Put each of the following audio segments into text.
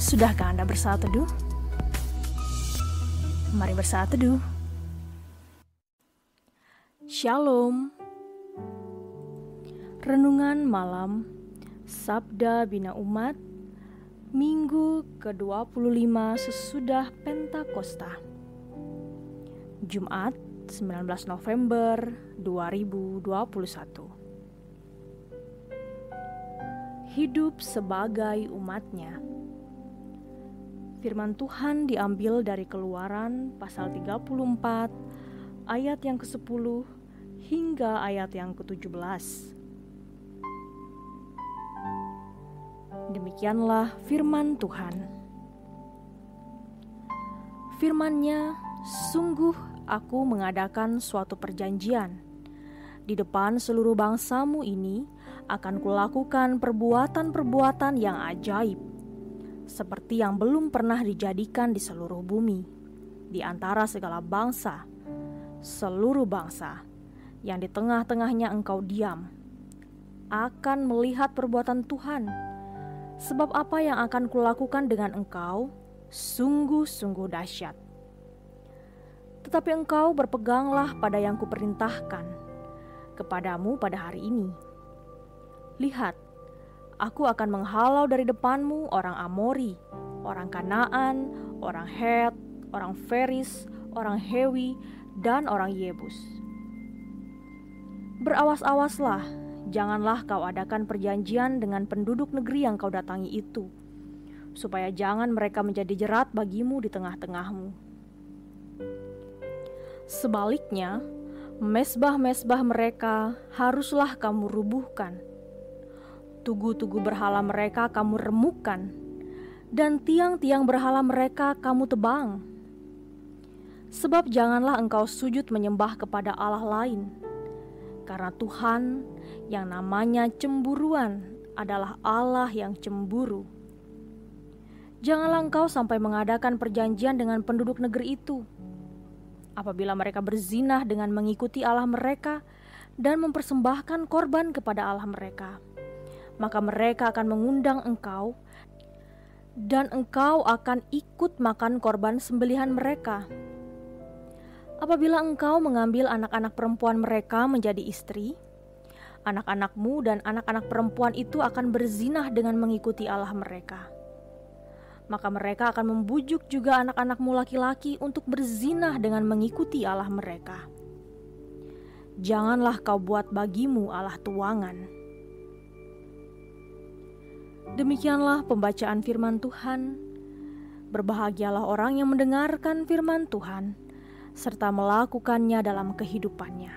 Sudahkah Anda bersaat teduh? Mari bersaat teduh. Shalom. Renungan malam Sabda Bina Umat Minggu ke-25 sesudah Pentakosta, Jumat 19 November 2021. Hidup sebagai umatnya. Firman Tuhan diambil dari Keluaran pasal 34 ayat yang ke-10 hingga ayat yang ke-17. Demikianlah firman Tuhan. Firman-Nya, sungguh aku mengadakan suatu perjanjian. Di depan seluruh bangsamu ini akan kulakukan perbuatan-perbuatan yang ajaib, seperti yang belum pernah dijadikan di seluruh bumi, di antara segala bangsa, seluruh bangsa yang di tengah-tengahnya engkau diam, akan melihat perbuatan Tuhan, sebab apa yang akan kulakukan dengan engkau sungguh-sungguh dahsyat. Tetapi engkau berpeganglah pada yang kuperintahkan kepadamu pada hari ini. Lihat, aku akan menghalau dari depanmu orang Amori, orang Kanaan, orang Het, orang Feris, orang Hewi, dan orang Yebus. Berawas-awaslah, janganlah kau adakan perjanjian dengan penduduk negeri yang kau datangi itu, supaya jangan mereka menjadi jerat bagimu di tengah-tengahmu. Sebaliknya, mesbah-mesbah mereka haruslah kamu rubuhkan. Tugu-tugu berhala mereka kamu remukkan, dan tiang-tiang berhala mereka kamu tebang. Sebab janganlah engkau sujud menyembah kepada Allah lain, karena Tuhan yang namanya cemburuan adalah Allah yang cemburu. Janganlah engkau sampai mengadakan perjanjian dengan penduduk negeri itu. Apabila mereka berzinah dengan mengikuti Allah mereka dan mempersembahkan korban kepada Allah mereka, maka mereka akan mengundang engkau, dan engkau akan ikut makan korban sembelihan mereka. Apabila engkau mengambil anak-anak perempuan mereka menjadi istri, anak-anakmu dan anak-anak perempuan itu akan berzinah dengan mengikuti Allah mereka. Maka mereka akan membujuk juga anak-anakmu laki-laki untuk berzinah dengan mengikuti Allah mereka. Janganlah kau buat bagimu Allah tuangan. Demikianlah pembacaan firman Tuhan. Berbahagialah orang yang mendengarkan firman Tuhan serta melakukannya dalam kehidupannya.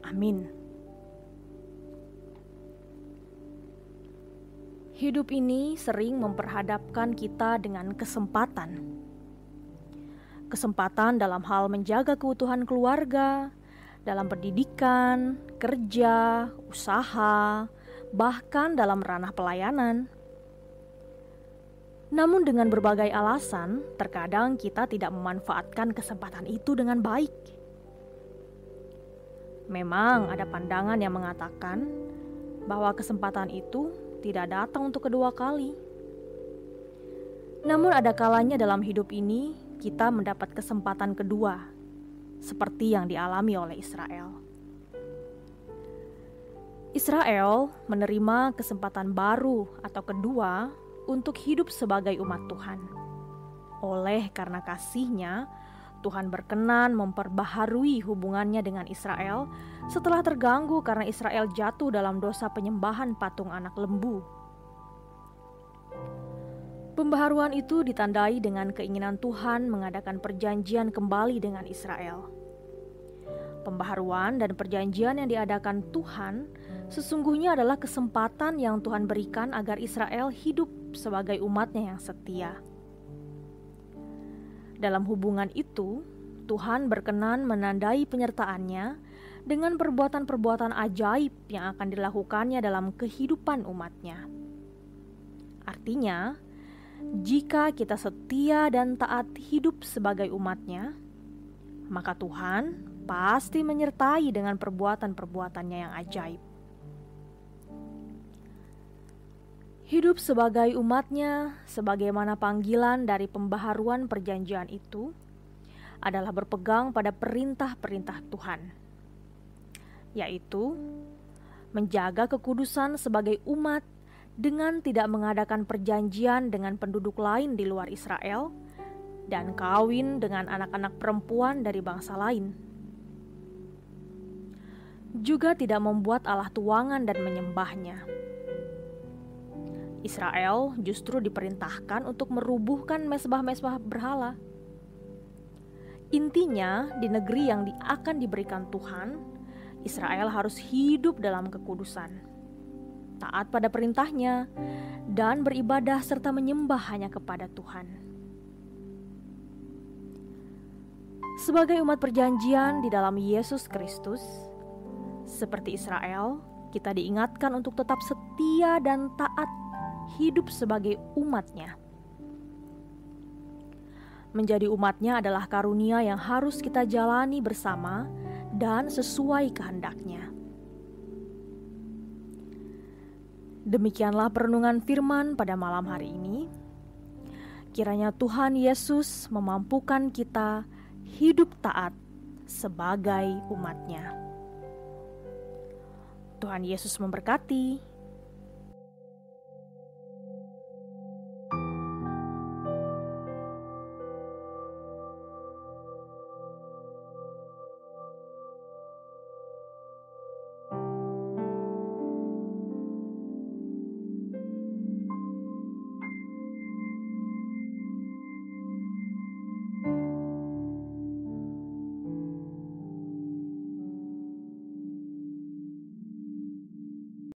Amin. Hidup ini sering memperhadapkan kita dengan kesempatan. Kesempatan dalam hal menjaga keutuhan keluarga, dalam pendidikan, kerja, usaha, bahkan dalam ranah pelayanan. Namun dengan berbagai alasan, terkadang kita tidak memanfaatkan kesempatan itu dengan baik. Memang ada pandangan yang mengatakan bahwa kesempatan itu tidak datang untuk kedua kali. Namun ada kalanya dalam hidup ini kita mendapat kesempatan kedua, seperti yang dialami oleh Israel. Israel menerima kesempatan baru atau kedua untuk hidup sebagai umat Tuhan. Oleh karena kasih-Nya, Tuhan berkenan memperbaharui hubungannya dengan Israel setelah terganggu karena Israel jatuh dalam dosa penyembahan patung anak lembu. Pembaharuan itu ditandai dengan keinginan Tuhan mengadakan perjanjian kembali dengan Israel. Pembaharuan dan perjanjian yang diadakan Tuhan sesungguhnya adalah kesempatan yang Tuhan berikan agar Israel hidup sebagai umat-Nya yang setia. Dalam hubungan itu, Tuhan berkenan menandai penyertaan-Nya dengan perbuatan-perbuatan ajaib yang akan dilakukannya dalam kehidupan umat-Nya. Artinya, jika kita setia dan taat hidup sebagai umat-Nya, maka Tuhan pasti menyertai dengan perbuatan-perbuatannya yang ajaib. Hidup sebagai umatnya, sebagaimana panggilan dari pembaharuan perjanjian itu, adalah berpegang pada perintah-perintah Tuhan, yaitu menjaga kekudusan sebagai umat dengan tidak mengadakan perjanjian dengan penduduk lain di luar Israel dan kawin dengan anak-anak perempuan dari bangsa lain. Juga tidak membuat alah tuangan dan menyembahnya. Israel justru diperintahkan untuk merubuhkan mesbah-mesbah berhala. Intinya, di negeri yang akan diberikan Tuhan, Israel harus hidup dalam kekudusan, taat pada perintahnya, dan beribadah serta menyembah hanya kepada Tuhan. Sebagai umat perjanjian di dalam Yesus Kristus, seperti Israel, kita diingatkan untuk tetap setia dan taat hidup sebagai umatnya. Menjadi umatnya adalah karunia yang harus kita jalani bersama dan sesuai kehendaknya. Demikianlah perenungan firman pada malam hari ini. Kiranya Tuhan Yesus memampukan kita hidup taat sebagai umatnya. Tuhan Yesus memberkati.